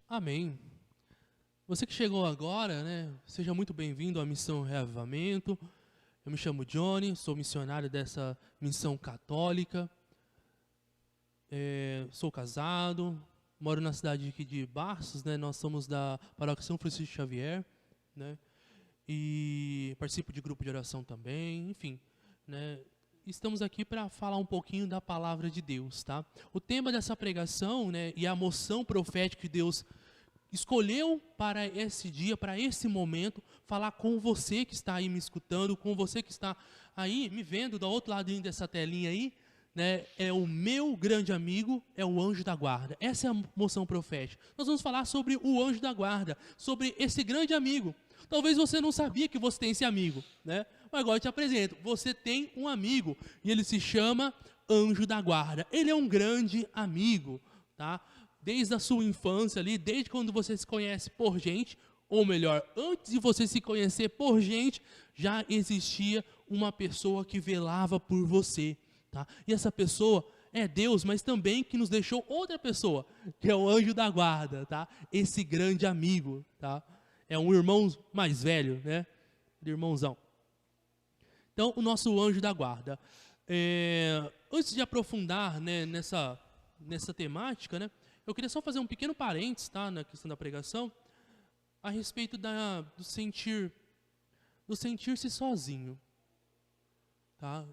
Amém. Você que chegou agora, né? Seja muito bem-vindo à Missão Reavivamento. Eu me chamo Johnny, sou missionário dessa missão católica. Sou casado, moro na cidade aqui de Barços, né? Nós somos da Paróquia São Francisco Xavier, né? E participo de grupo de oração também, enfim, né? Estamos aqui para falar um pouquinho da palavra de Deus, tá? O tema dessa pregação, né, e a moção profética que Deus escolheu para esse dia, para esse momento, falar com você que está aí me escutando, com você que está aí me vendo do outro lado dessa telinha aí, né? É o meu grande amigo, é o anjo da guarda. Essa é a moção profética. Nós vamos falar sobre o anjo da guarda, sobre esse grande amigo. Talvez você não sabia que você tem esse amigo, né? Mas agora eu te apresento. Você tem um amigo e ele se chama anjo da guarda. Ele é um grande amigo, tá? Desde a sua infância ali, desde quando você se conhece por gente, ou melhor, antes de você se conhecer por gente, já existia uma pessoa que velava por você, tá? E essa pessoa é Deus, mas também que nos deixou outra pessoa, que é o anjo da guarda, tá? Esse grande amigo, tá? É um irmão mais velho, né? Irmãozão. Então, o nosso anjo da guarda. Antes de aprofundar, né, nessa temática, né? Eu queria só fazer um pequeno parênteses, tá, na questão da pregação, a respeito do sentir-se sozinho, tá?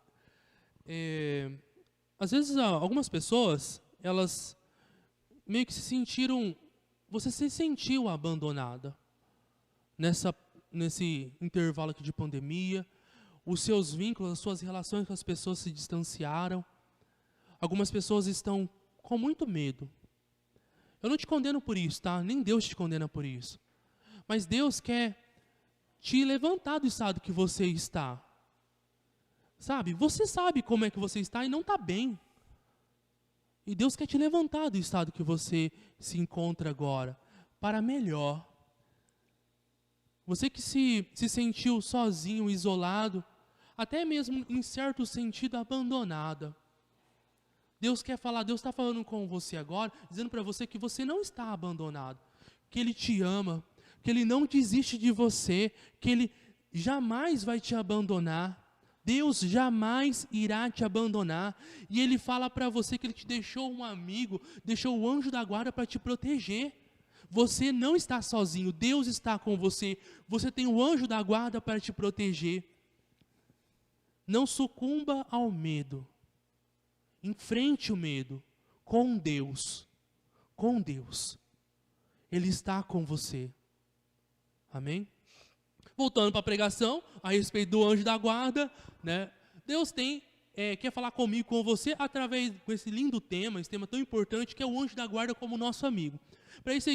Às vezes, algumas pessoas, elas meio que se sentiram, você se sentiu abandonada nesse intervalo aqui de pandemia, os seus vínculos, as suas relações com as pessoas se distanciaram, algumas pessoas estão com muito medo. Eu não te condeno por isso, tá? Nem Deus te condena por isso. Mas Deus quer te levantar do estado que você está. Sabe? Você sabe como é que você está e não está bem. E Deus quer te levantar do estado que você se encontra agora, para melhor. Você que se sentiu sozinho, isolado, até mesmo em certo sentido abandonada. Deus quer falar, Deus está falando com você agora, dizendo para você que você não está abandonado, que Ele te ama, que Ele não desiste de você, que Ele jamais vai te abandonar. Deus jamais irá te abandonar. E Ele fala para você que Ele te deixou um amigo, deixou o anjo da guarda para te proteger. Você não está sozinho, Deus está com você. Você tem o anjo da guarda para te proteger. Não sucumba ao medo. Enfrente o medo com Deus. Com Deus. Ele está com você. Amém? Voltando para a pregação, a respeito do anjo da guarda, né? Deus quer falar comigo, com você, através desse lindo tema, esse tema tão importante, que é o anjo da guarda como nosso amigo. Para isso,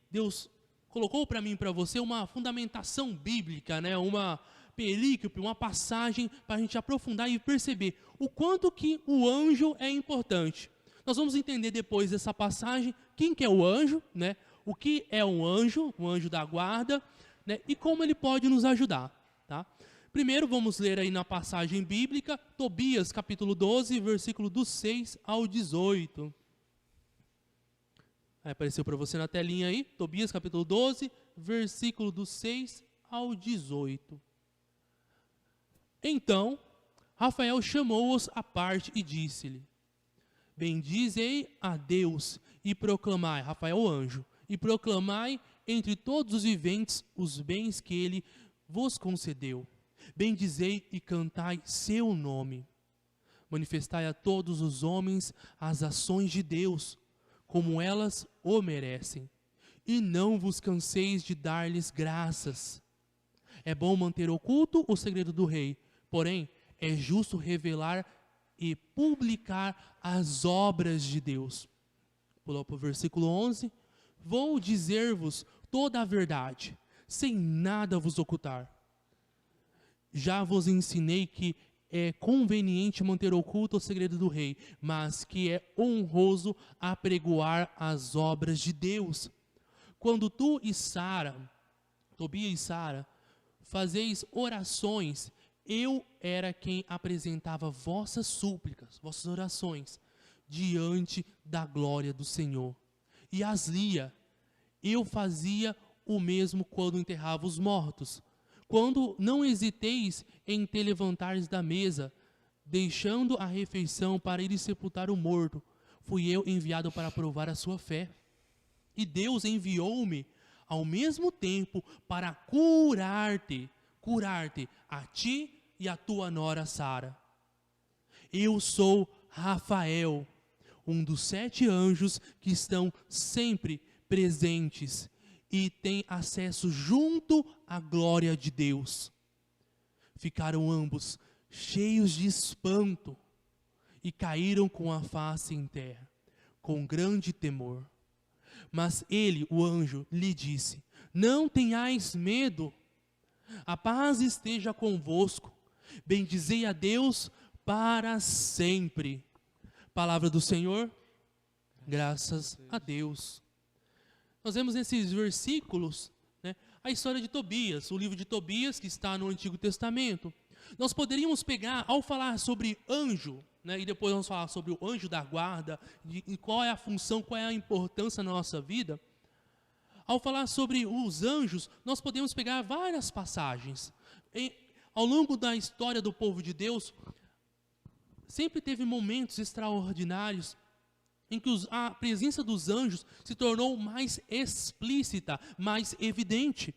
Deus colocou para mim e para você uma fundamentação bíblica, né? Uma perícope, uma passagem para a gente aprofundar e perceber o quanto que o anjo é importante. Nós vamos entender depois dessa passagem quem que é o anjo, né? O que é um anjo da guarda, né? E como ele pode nos ajudar, tá? Primeiro vamos ler aí na passagem bíblica, Tobias capítulo 12, versículo do 6 ao 18. Aí apareceu para você na telinha aí, Tobias capítulo 12, versículo do 6 ao 18. Então, Rafael chamou-os à parte e disse-lhe: Bendizei a Deus e proclamai, Rafael o anjo, e proclamai entre todos os viventes os bens que ele vos concedeu. Bendizei e cantai seu nome. Manifestai a todos os homens as ações de Deus, como elas o merecem. E não vos canseis de dar-lhes graças. É bom manter oculto o segredo do rei, porém é justo revelar e publicar as obras de Deus. Pulou para o versículo 11. Vou dizer-vos toda a verdade, sem nada vos ocultar. Já vos ensinei que é conveniente manter oculto o segredo do rei, mas que é honroso apregoar as obras de Deus. Quando tu e Sara, Tobias e Sara, fazeis orações, eu era quem apresentava vossas súplicas, vossas orações, diante da glória do Senhor. E as lia, eu fazia o mesmo quando enterrava os mortos. Quando não hesiteis em te levantares da mesa, deixando a refeição para ir sepultar o morto, fui eu enviado para provar a sua fé. E Deus enviou-me ao mesmo tempo para curar-te a ti e a tua nora Sara. Eu sou Rafael, um dos 7 anjos que estão sempre presentes e têm acesso junto à glória de Deus. Ficaram ambos cheios de espanto e caíram com a face em terra, com grande temor. Mas ele, o anjo, lhe disse: não tenhais medo, a paz esteja convosco, bendizei a Deus para sempre. Palavra do Senhor, graças a Deus. Nós vemos nesses versículos, né, a história de Tobias, o livro de Tobias que está no Antigo Testamento. Nós poderíamos pegar, ao falar sobre anjo, né, e depois vamos falar sobre o anjo da guarda, e qual é a função, qual é a importância na nossa vida. Ao falar sobre os anjos, nós podemos pegar várias passagens. Ao longo da história do povo de Deus, sempre teve momentos extraordinários em que a presença dos anjos se tornou mais explícita, mais evidente.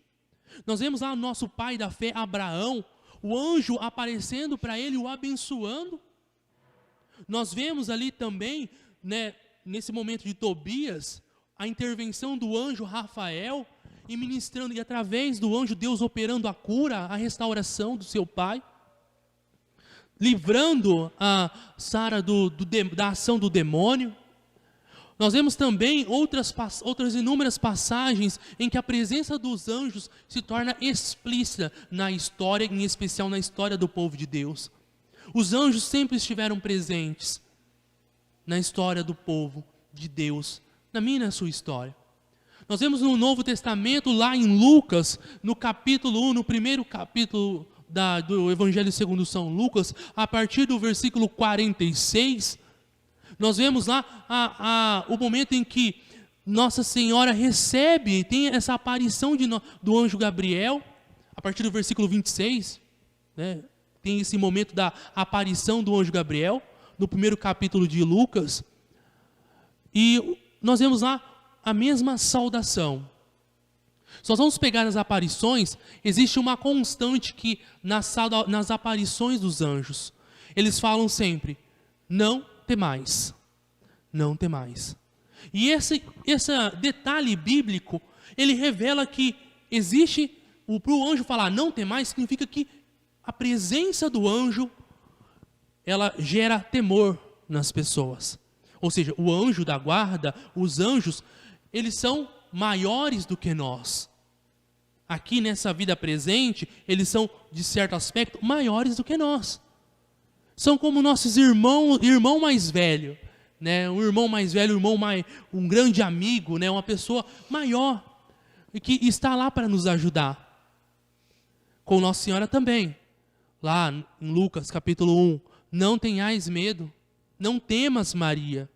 Nós vemos lá o nosso pai da fé, Abraão, o anjo aparecendo para ele, o abençoando. Nós vemos ali também, né, nesse momento de Tobias, a intervenção do anjo Rafael, e ministrando, e através do anjo Deus operando a cura, a restauração do seu pai, livrando a Sara da ação do demônio. Nós vemos também outras inúmeras passagens em que a presença dos anjos se torna explícita na história, em especial na história do povo de Deus. Os anjos sempre estiveram presentes na história do povo de Deus, na minha e na sua história. Nós vemos no Novo Testamento, lá em Lucas, no capítulo 1, no primeiro capítulo do Evangelho segundo São Lucas, a partir do versículo 46, nós vemos lá o momento em que Nossa Senhora recebe, tem essa aparição do anjo Gabriel, a partir do versículo 26, né? Tem esse momento da aparição do anjo Gabriel, no primeiro capítulo de Lucas, e nós vemos lá a mesma saudação. Se nós vamos pegar as aparições, existe uma constante que nas aparições dos anjos, eles falam sempre: não temais, não temais. E esse detalhe bíblico, ele revela que existe, para o anjo falar não temais, significa que a presença do anjo, ela gera temor nas pessoas. Ou seja, o anjo da guarda, os anjos, eles são maiores do que nós. Aqui nessa vida presente, eles são, de certo aspecto, maiores do que nós. São como nossos irmão mais velho, né? Um irmão mais velho, um grande amigo, né? Uma pessoa maior, que está lá para nos ajudar. Com Nossa Senhora também. Lá em Lucas capítulo 1, não tenhais medo, não temas, Maria,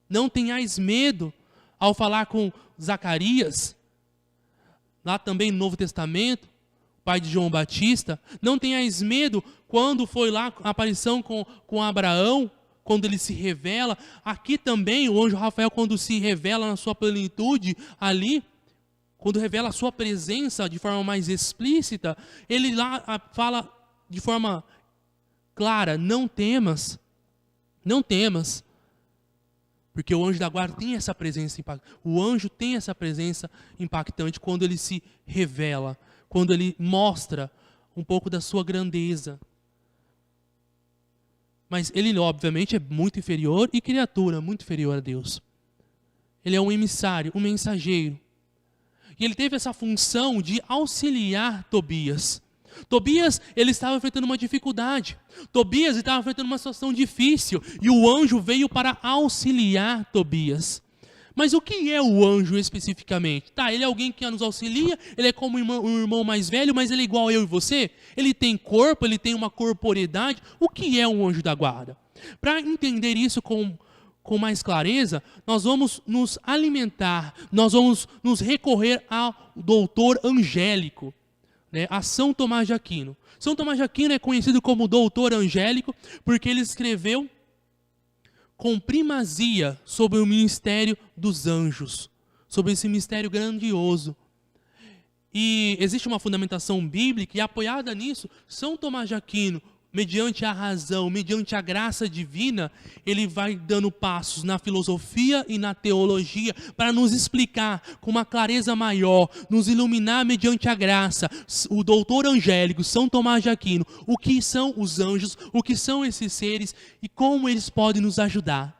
não tenhais medo. Ao falar com Zacarias, lá também no Novo Testamento, pai de João Batista, não tenhais medo quando foi lá a aparição com Abraão, quando ele se revela. Aqui também o anjo Rafael, quando se revela na sua plenitude ali, quando revela a sua presença de forma mais explícita, ele lá fala de forma clara: não temas, não temas. Porque o anjo da guarda tem essa presença impactante. O anjo tem essa presença impactante quando ele se revela, quando ele mostra um pouco da sua grandeza. Mas ele, obviamente, é muito inferior e criatura muito inferior a Deus. Ele é um emissário, um mensageiro. E ele teve essa função de auxiliar Tobias. Tobias, ele estava enfrentando uma dificuldade. Tobias estava enfrentando uma situação difícil. E o anjo veio para auxiliar Tobias. Mas o que é o anjo especificamente? Tá, ele é alguém que nos auxilia, ele é como um irmão mais velho, mas ele é igual a eu e você? Ele tem corpo, ele tem uma corporeidade. O que é um anjo da guarda? Para entender isso com com mais clareza, nós vamos nos alimentar, nós vamos nos recorrer ao doutor angélico, né, a São Tomás de Aquino. São Tomás de Aquino é conhecido como doutor angélico porque ele escreveu com primazia sobre o ministério dos anjos, sobre esse mistério grandioso. E existe uma fundamentação bíblica e apoiada nisso, São Tomás de Aquino, mediante a razão, mediante a graça divina, ele vai dando passos na filosofia e na teologia para nos explicar com uma clareza maior, nos iluminar mediante a graça, o doutor angélico, São Tomás de Aquino, o que são os anjos, o que são esses seres e como eles podem nos ajudar.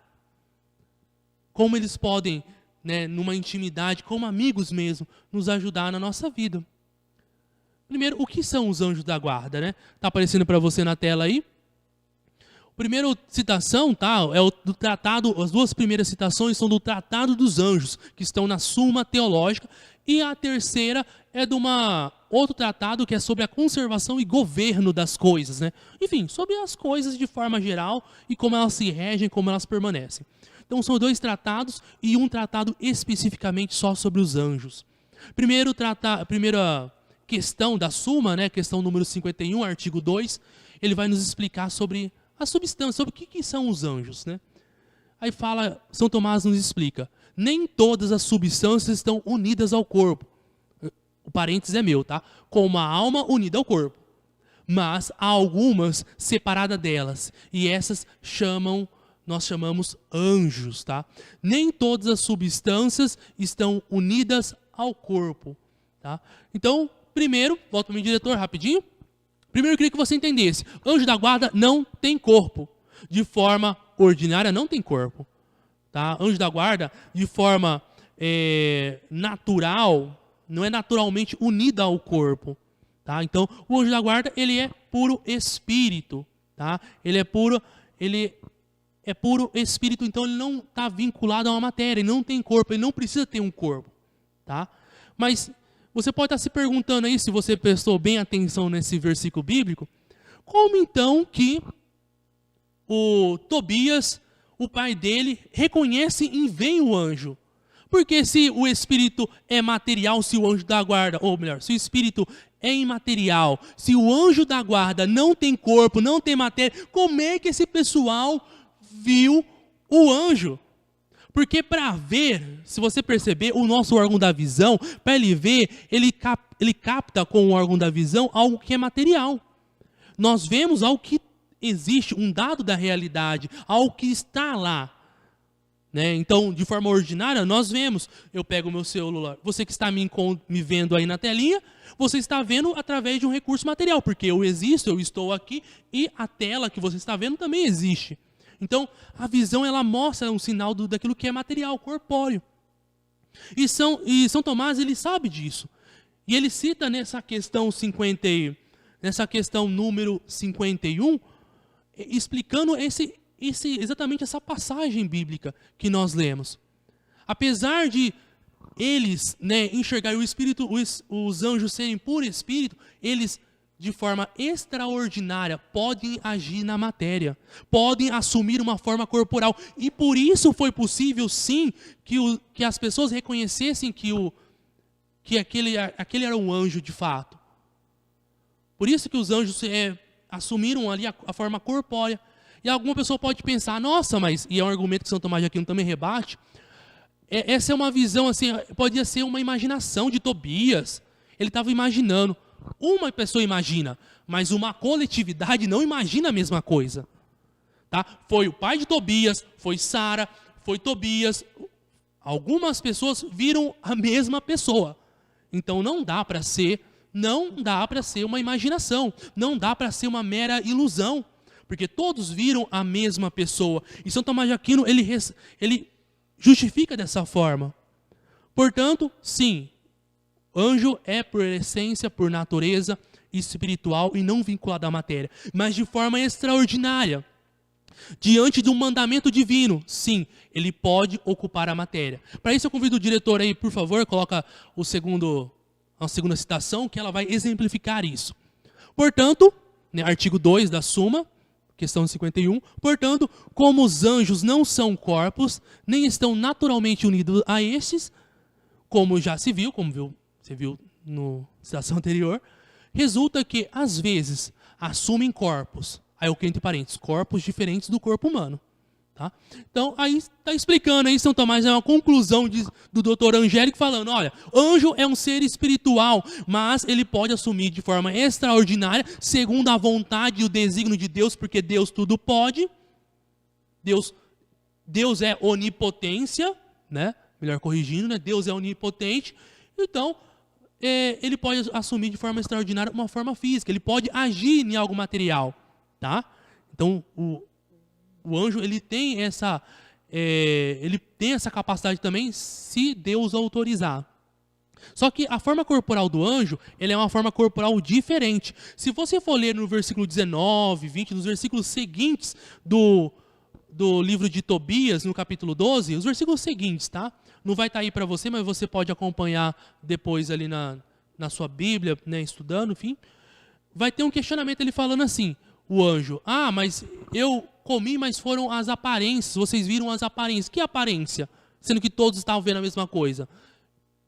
Como eles podem, né, numa intimidade, como amigos mesmo, nos ajudar na nossa vida. Primeiro, o que são os anjos da guarda, né? Tá aparecendo para você na tela aí. A primeira citação, tá, é do tratado, as duas primeiras citações são do Tratado dos Anjos, que estão na Suma Teológica, e a terceira é de outro tratado que é sobre a conservação e governo das coisas, né? Enfim, sobre as coisas de forma geral e como elas se regem, como elas permanecem. Então são dois tratados e um tratado especificamente só sobre os anjos. Primeira questão da Suma, né, questão número 51, artigo 2, ele vai nos explicar sobre a substância, sobre o que são os anjos, né? Aí fala, São Tomás nos explica, nem todas as substâncias estão unidas ao corpo. O parênteses é meu, tá? Como a alma unida ao corpo. Mas há algumas separadas delas, e essas nós chamamos anjos, tá? Nem todas as substâncias estão unidas ao corpo, tá? Então, primeiro, volta para o meu diretor rapidinho. Primeiro eu queria que você entendesse, anjo da guarda não tem corpo. De forma ordinária não tem corpo. Tá? Anjo da guarda, de forma natural, não é naturalmente unida ao corpo. Tá? Então, o anjo da guarda, ele é puro espírito. Tá? Ele é puro espírito, então ele não está vinculado a uma matéria, ele não tem corpo, ele não precisa ter um corpo. Tá? Mas você pode estar se perguntando aí, se você prestou bem atenção nesse versículo bíblico, como então que o Tobias, o pai dele, reconhece e vê o anjo? Porque se o espírito é material, se o anjo da guarda, ou melhor, se o espírito é imaterial, se o anjo da guarda não tem corpo, não tem matéria, como é que esse pessoal viu o anjo? Porque para ver, se você perceber, o nosso órgão da visão, para ele ver, ele capta com o órgão da visão algo que é material. Nós vemos algo que existe, um dado da realidade, algo que está lá. Né? Então, de forma ordinária, nós vemos. Eu pego o meu celular, você que está me vendo aí na telinha, você está vendo através de um recurso material, porque eu existo, eu estou aqui, e a tela que você está vendo também existe. Então, a visão, ela mostra um sinal daquilo que é material, corpóreo. E São Tomás, ele sabe disso. E ele cita nessa questão número 51, explicando exatamente essa passagem bíblica que nós lemos. Apesar de eles, né, enxergarem o espírito, os anjos serem puro espírito, eles, de forma extraordinária, podem agir na matéria, podem assumir uma forma corporal. E por isso foi possível, sim, que as pessoas reconhecessem que aquele era um anjo de fato. Por isso que os anjos assumiram ali a forma corpórea. E alguma pessoa pode pensar, nossa, mas, e é um argumento que São Tomás de Aquino também rebate, essa é uma visão, assim, podia ser uma imaginação de Tobias. Ele estava imaginando. Uma pessoa imagina, mas uma coletividade não imagina a mesma coisa. Tá? Foi o pai de Tobias, foi Sara, foi Tobias. Algumas pessoas viram a mesma pessoa. Então não dá para ser uma imaginação, não dá para ser uma mera ilusão, porque todos viram a mesma pessoa. E São Tomás de Aquino, ele justifica dessa forma. Portanto, sim, anjo é por essência, por natureza espiritual e não vinculado à matéria, mas de forma extraordinária. Diante de um mandamento divino, sim, ele pode ocupar a matéria. Para isso eu convido o diretor aí, por favor, coloca a segunda citação, que ela vai exemplificar isso. Portanto, né, artigo 2 da Suma, questão 51. Portanto, como os anjos não são corpos, nem estão naturalmente unidos a estes, como já se viu, você viu na citação anterior, resulta que, às vezes, assumem corpos, aí eu entre parênteses, corpos diferentes do corpo humano. Tá? Então, aí está explicando aí, São Tomás, é uma conclusão do doutor Angélico falando, olha, anjo é um ser espiritual, mas ele pode assumir de forma extraordinária, segundo a vontade e o desígnio de Deus, porque Deus tudo pode, Deus é onipotência, né? Melhor corrigindo, né? Deus é onipotente, então ele pode assumir de forma extraordinária uma forma física, ele pode agir em algo material, tá? Então, o anjo ele tem essa capacidade também, se Deus autorizar. Só que a forma corporal do anjo, ele é uma forma corporal diferente. Se você for ler no versículo 19, 20, nos versículos seguintes do livro de Tobias, no capítulo 12, os versículos seguintes, tá? Não vai estar aí para você, mas você pode acompanhar depois ali na sua Bíblia, né, estudando, enfim. Vai ter um questionamento ele falando assim, o anjo, mas eu comi, mas foram as aparências, vocês viram as aparências. Que aparência? Sendo que todos estavam vendo a mesma coisa.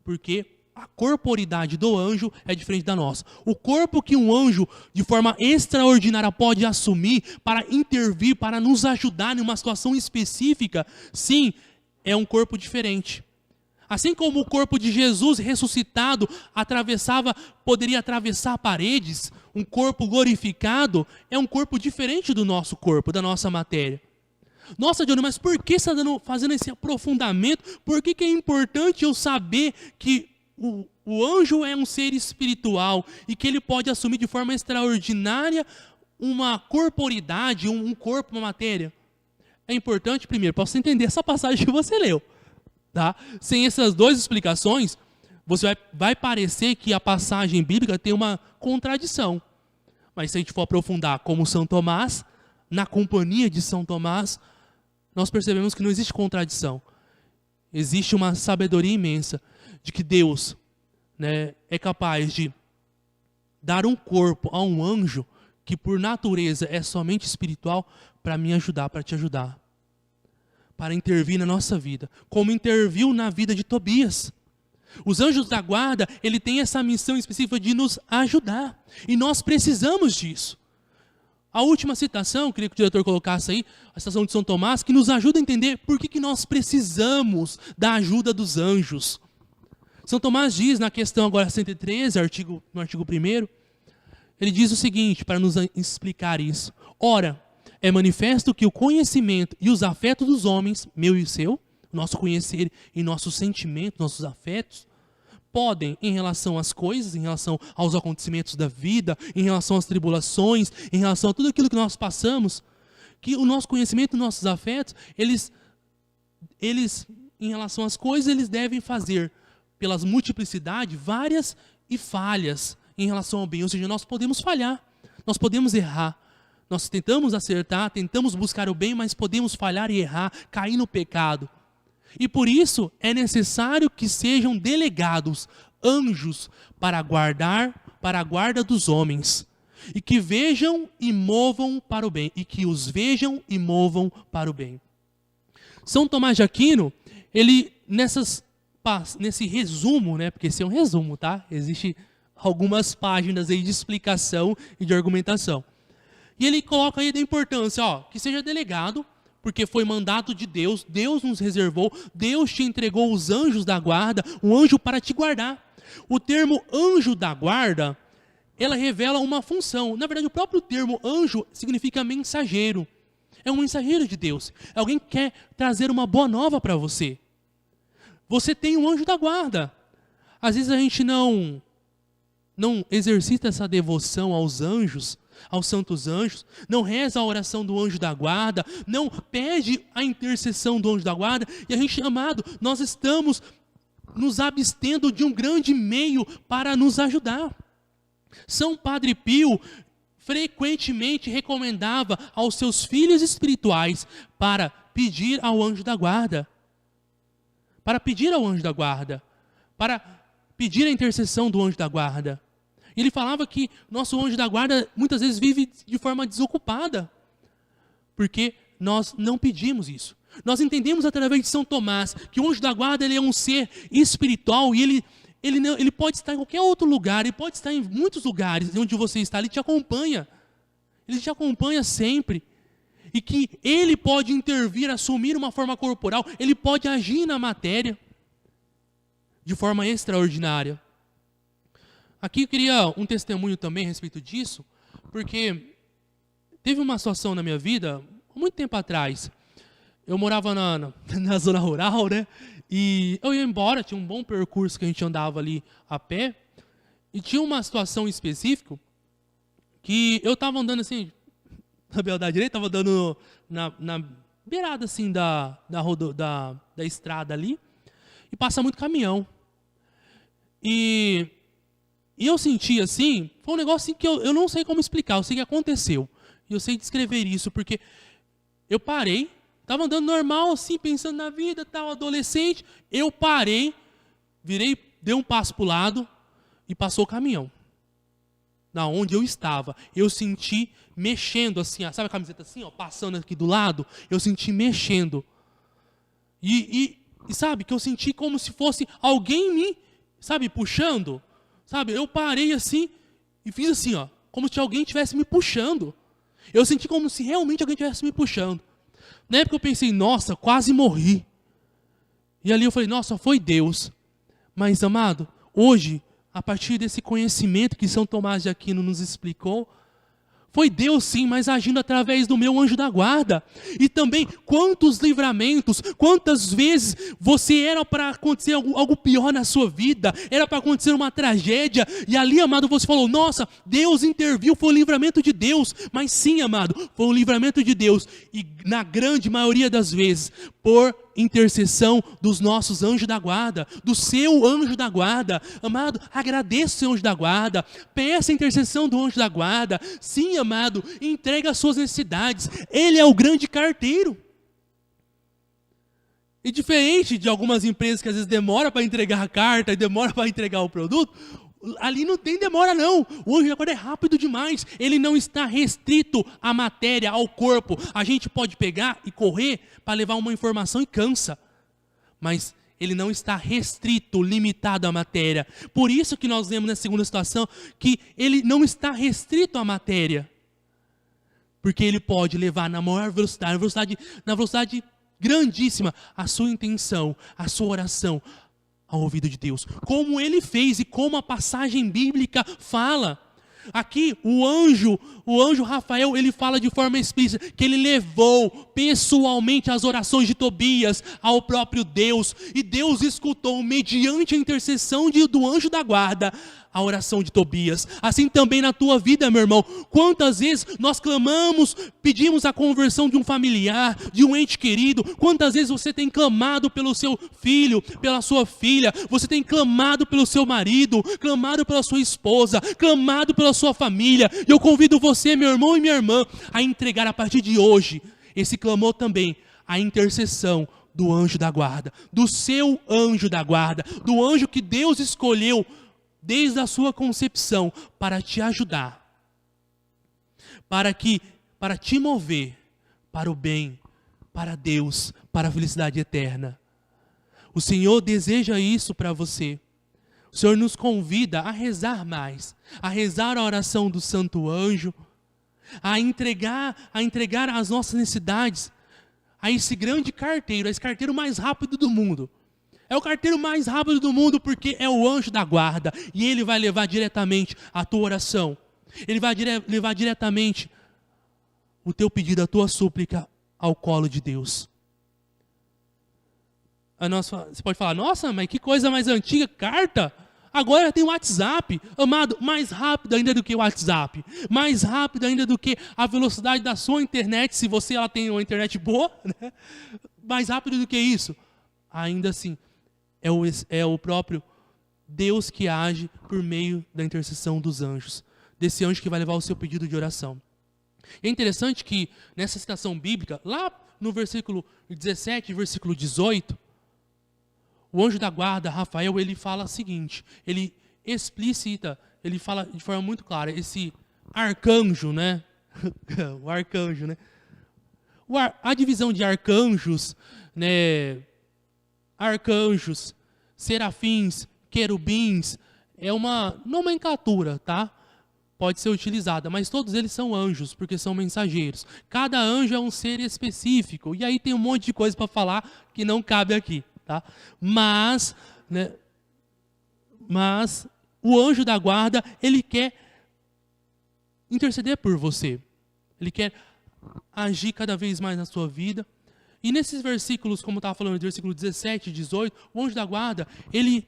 Porque a corporidade do anjo é diferente da nossa. O corpo que um anjo, de forma extraordinária, pode assumir para intervir, para nos ajudar em uma situação específica, sim, é um corpo diferente. Assim como o corpo de Jesus ressuscitado poderia atravessar paredes, um corpo glorificado é um corpo diferente do nosso corpo, da nossa matéria. Nossa, Johnny, mas por que você está fazendo esse aprofundamento? Por que é importante eu saber que o anjo é um ser espiritual e que ele pode assumir de forma extraordinária uma corporidade, um corpo, uma matéria? É importante, primeiro, para você entender essa passagem que você leu. Tá? Sem essas duas explicações, você vai parecer que a passagem bíblica tem uma contradição. Mas se a gente for aprofundar como São Tomás, na companhia de São Tomás, nós percebemos que não existe contradição. Existe uma sabedoria imensa de que Deus, né, é capaz de dar um corpo a um anjo que por natureza é somente espiritual para me ajudar, para te ajudar. Para intervir na nossa vida, como interviu na vida de Tobias. Os anjos da guarda, ele tem essa missão específica de nos ajudar. E nós precisamos disso. A última citação, queria que o diretor colocasse aí, a citação de São Tomás, que nos ajuda a entender por que nós precisamos da ajuda dos anjos. São Tomás diz na questão agora 113, no artigo 1º, ele diz o seguinte, para nos explicar isso. Ora, é manifesto que o conhecimento e os afetos dos homens, meu e seu, nosso conhecer e nossos sentimentos, nossos afetos, podem, em relação às coisas, em relação aos acontecimentos da vida, em relação às tribulações, em relação a tudo aquilo que nós passamos, que o nosso conhecimento e nossos afetos, eles, em relação às coisas, eles devem fazer, pelas multiplicidades, várias e falhas em relação ao bem. Ou seja, nós podemos falhar, nós podemos errar. Nós tentamos acertar, tentamos buscar o bem, mas podemos falhar e errar, cair no pecado. E por isso é necessário que sejam delegados anjos para a guarda dos homens. E que vejam e movam para o bem. E que os vejam e movam para o bem. São Tomás de Aquino, ele nesse resumo, né, porque esse é um resumo, tá? Existem algumas páginas aí de explicação e de argumentação. E ele coloca aí da importância, que seja delegado, porque foi mandato de Deus, Deus nos reservou, Deus te entregou os anjos da guarda, um anjo para te guardar. O termo anjo da guarda, ela revela uma função. Na verdade, o próprio termo anjo significa mensageiro. É um mensageiro de Deus. É alguém que quer trazer uma boa nova para você. Você tem um anjo da guarda. Às vezes a gente não exercita essa devoção aos anjos, aos santos anjos, não reza a oração do anjo da guarda, não pede a intercessão do anjo da guarda, e a gente, amado, nós estamos nos abstendo de um grande meio para nos ajudar. São Padre Pio frequentemente recomendava aos seus filhos espirituais para pedir ao anjo da guarda, para pedir a intercessão do anjo da guarda. Ele falava que nosso anjo da guarda muitas vezes vive de forma desocupada. Porque nós não pedimos isso. Nós entendemos através de São Tomás que o anjo da guarda ele é um ser espiritual e ele pode estar em qualquer outro lugar, ele pode estar em muitos lugares onde você está, ele te acompanha. Ele te acompanha sempre. E que ele pode intervir, assumir uma forma corporal, ele pode agir na matéria de forma extraordinária. Aqui eu queria um testemunho também a respeito disso, porque teve uma situação na minha vida, há muito tempo atrás. Eu morava na zona rural, né? E eu ia embora, tinha um bom percurso que a gente andava ali a pé. E tinha uma situação específica que eu estava andando assim, na beirada direita, estava andando na beirada assim da estrada ali. E passa muito caminhão. E eu senti assim, foi um negócio assim que eu não sei como explicar, eu sei que aconteceu. E eu sei descrever isso, porque eu parei, estava andando normal assim, pensando na vida, tal, adolescente. Eu parei, virei, dei um passo para o lado e passou o caminhão. Da onde eu estava, eu senti mexendo assim, sabe a camiseta assim, ó, passando aqui do lado? Eu senti mexendo. E sabe, que eu senti como se fosse alguém me, sabe, puxando. Sabe, eu parei assim e fiz assim, ó, como se alguém estivesse me puxando. Eu senti como se realmente alguém estivesse me puxando. Na época eu pensei, nossa, quase morri. E ali eu falei, nossa, foi Deus. Mas, amado, hoje, a partir desse conhecimento que São Tomás de Aquino nos explicou, foi Deus sim, mas agindo através do meu anjo da guarda. E também, quantos livramentos, quantas vezes você era para acontecer algo pior na sua vida, era para acontecer uma tragédia, e ali, amado, você falou, nossa, Deus interviu, foi um livramento de Deus. Mas sim, amado, foi um livramento de Deus, e na grande maioria das vezes, por intercessão dos nossos anjos da guarda, do seu anjo da guarda. Amado, agradeça o seu anjo da guarda, peça a intercessão do anjo da guarda. Sim, amado, entrega as suas necessidades, ele é o grande carteiro. E diferente de algumas empresas que às vezes demora para entregar a carta e demora para entregar o produto, ali não tem demora não, o anjo da guarda é rápido demais, ele não está restrito à matéria, ao corpo. A gente pode pegar e correr para levar uma informação e cansa, mas ele não está restrito, limitado à matéria. Por isso que nós vemos na segunda situação que ele não está restrito à matéria, porque ele pode levar na maior velocidade, na velocidade grandíssima, a sua intenção, a sua oração ao ouvido de Deus, como ele fez e como a passagem bíblica fala. Aqui o anjo Rafael, ele fala de forma explícita que ele levou pessoalmente as orações de Tobias ao próprio Deus, e Deus escutou mediante a intercessão do anjo da guarda a oração de Tobias. Assim também na tua vida, meu irmão, quantas vezes nós clamamos, pedimos a conversão de um familiar, de um ente querido, quantas vezes você tem clamado pelo seu filho, pela sua filha, você tem clamado pelo seu marido, clamado pela sua esposa, clamado pela sua família. E eu convido você, meu irmão e minha irmã, a entregar a partir de hoje esse clamor também, a intercessão do anjo da guarda, do seu anjo da guarda, do anjo que Deus escolheu desde a sua concepção para te ajudar, para te mover para o bem, para Deus, para a felicidade eterna. O Senhor deseja isso para você. O Senhor nos convida a rezar mais, a rezar a oração do Santo Anjo, a entregar as nossas necessidades a esse grande carteiro, a esse carteiro mais rápido do mundo. É o carteiro mais rápido do mundo porque é o anjo da guarda, e ele vai levar diretamente a tua oração. Ele vai levar diretamente o teu pedido, a tua súplica ao colo de Deus. Você pode falar, nossa, mas que coisa mais antiga, carta? Agora tem o WhatsApp, amado, mais rápido ainda do que o WhatsApp, mais rápido ainda do que a velocidade da sua internet, se ela tem uma internet boa, né? Mais rápido do que isso. Ainda assim, é o próprio Deus que age por meio da intercessão dos anjos, desse anjo que vai levar o seu pedido de oração. É interessante que nessa citação bíblica, lá no versículo 17 e versículo 18, o anjo da guarda, Rafael, ele fala o seguinte, ele explicita, ele fala de forma muito clara, esse arcanjo, né? O arcanjo, né? A divisão de arcanjos, né, arcanjos, serafins, querubins, é uma nomenclatura, tá? Pode ser utilizada, mas todos eles são anjos, porque são mensageiros. Cada anjo é um ser específico, e aí tem um monte de coisa para falar que não cabe aqui, tá? Mas, né, o anjo da guarda, ele quer interceder por você. Ele quer agir cada vez mais na sua vida. E nesses versículos, como eu estava falando, versículo 17 e 18, o anjo da guarda, ele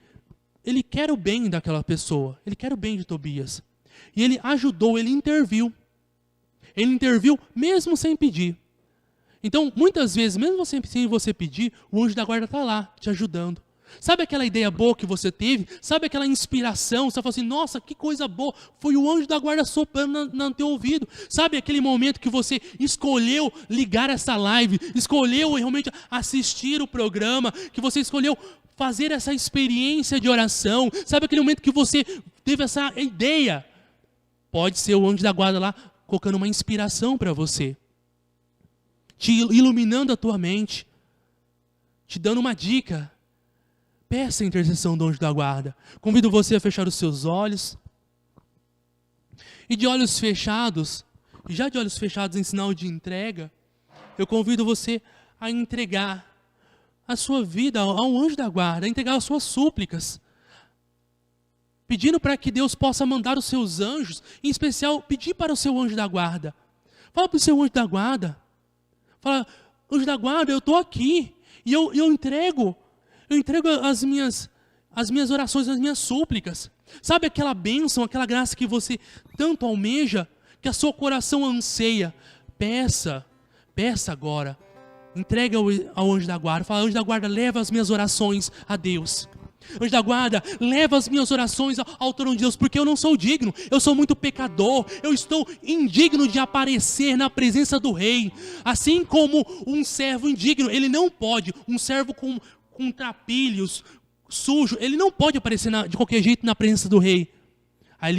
quer o bem daquela pessoa. Ele quer o bem de Tobias. E ele ajudou, ele interviu. Ele interviu mesmo sem pedir. Então, muitas vezes, mesmo sem você pedir, o anjo da guarda está lá, te ajudando. Sabe aquela ideia boa que você teve? Sabe aquela inspiração? Você fala assim, nossa, que coisa boa. Foi o anjo da guarda soprando no teu ouvido. Sabe aquele momento que você escolheu ligar essa live, escolheu realmente assistir o programa, que você escolheu fazer essa experiência de oração. Sabe aquele momento que você teve essa ideia? Pode ser o anjo da guarda lá colocando uma inspiração para você, te iluminando a tua mente, te dando uma dica. Peça a intercessão do anjo da guarda. Convido você a fechar os seus olhos. E de olhos fechados, já de olhos fechados em sinal de entrega, eu convido você a entregar a sua vida ao anjo da guarda, a entregar as suas súplicas, pedindo para que Deus possa mandar os seus anjos, em especial pedir para o seu anjo da guarda. Fala para o seu anjo da guarda. Fala, anjo da guarda, eu estou aqui e eu entrego as minhas orações, as minhas súplicas. Sabe aquela bênção, aquela graça que você tanto almeja, que a seu coração anseia? Peça agora. Entrega ao anjo da guarda. Fala, anjo da guarda, leva as minhas orações a Deus. Anjo da guarda, leva as minhas orações ao trono de Deus, porque eu não sou digno, eu sou muito pecador, eu estou indigno de aparecer na presença do rei. Assim como um servo indigno, ele não pode, um servo com trapilhos, sujo, ele não pode aparecer de qualquer jeito na presença do rei. Aí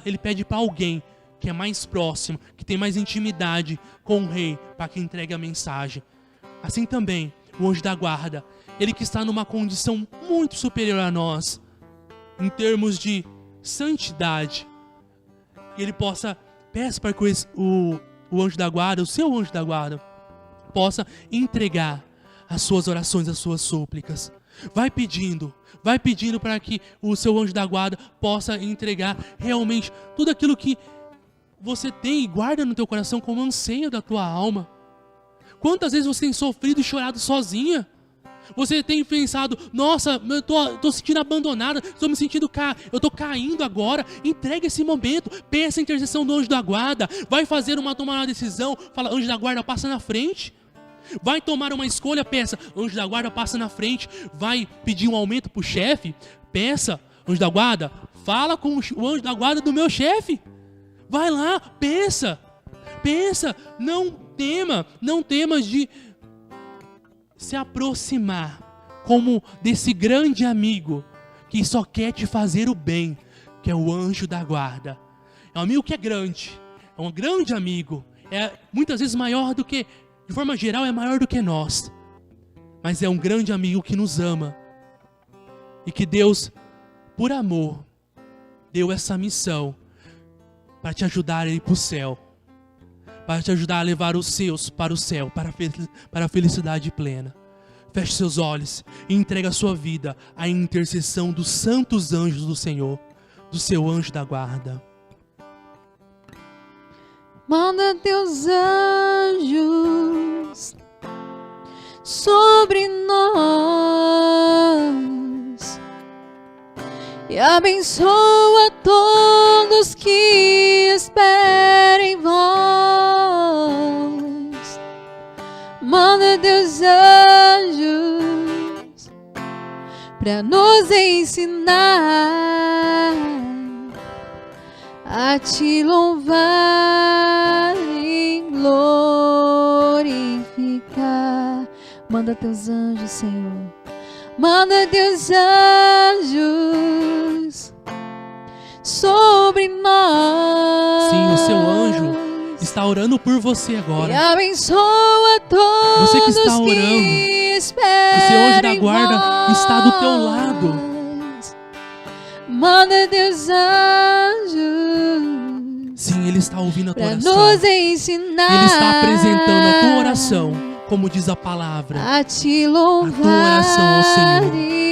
ele pede para alguém que é mais próximo, que tem mais intimidade com o rei, para que entregue a mensagem. Assim também, o anjo da guarda, ele que está numa condição muito superior a nós, em termos de santidade, ele peça para que o anjo da guarda, o seu anjo da guarda, possa entregar as suas orações, as suas súplicas. Vai pedindo para que o seu anjo da guarda possa entregar realmente tudo aquilo que você tem e guarda no teu coração como anseio da tua alma. Quantas vezes você tem sofrido e chorado sozinha? Você tem pensado, nossa, eu tô sentindo abandonada, estou me sentindo, eu estou caindo agora. Entrega esse momento, peça a intercessão do anjo da guarda. Vai tomar uma decisão, fala, anjo da guarda, passa na frente. Vai tomar uma escolha, peça, anjo da guarda, passa na frente. Vai pedir um aumento para o chefe, peça, anjo da guarda, fala com o anjo da guarda do meu chefe. Vai lá, pensa, não temas de se aproximar como desse grande amigo que só quer te fazer o bem, que é o anjo da guarda. É um amigo que é grande, é um grande amigo, é muitas vezes maior do que, de forma geral, é maior do que nós, mas é um grande amigo que nos ama e que Deus, por amor, deu essa missão para te ajudar a ir para o céu, para te ajudar a levar os seus para o céu, para a felicidade plena. Feche seus olhos e entregue a sua vida à intercessão dos santos anjos do Senhor, do seu anjo da guarda. Manda teus anjos sobre nós e abençoa todos que esperem em vós. Manda teus anjos para nos ensinar a te louvar e glorificar. Manda teus anjos, Senhor. Manda teus anjos sobre nós. Sim, o seu anjo está orando por você E agora. abençoa todos Você que está orando, que esperam esse anjo da em guarda está do teu lado. vós. Manda teus anjos Sim, Ele está ouvindo a tua para oração. nos ensinar. Ele está apresentando a tua oração, como diz a palavra. A te louvar oração ao Senhor.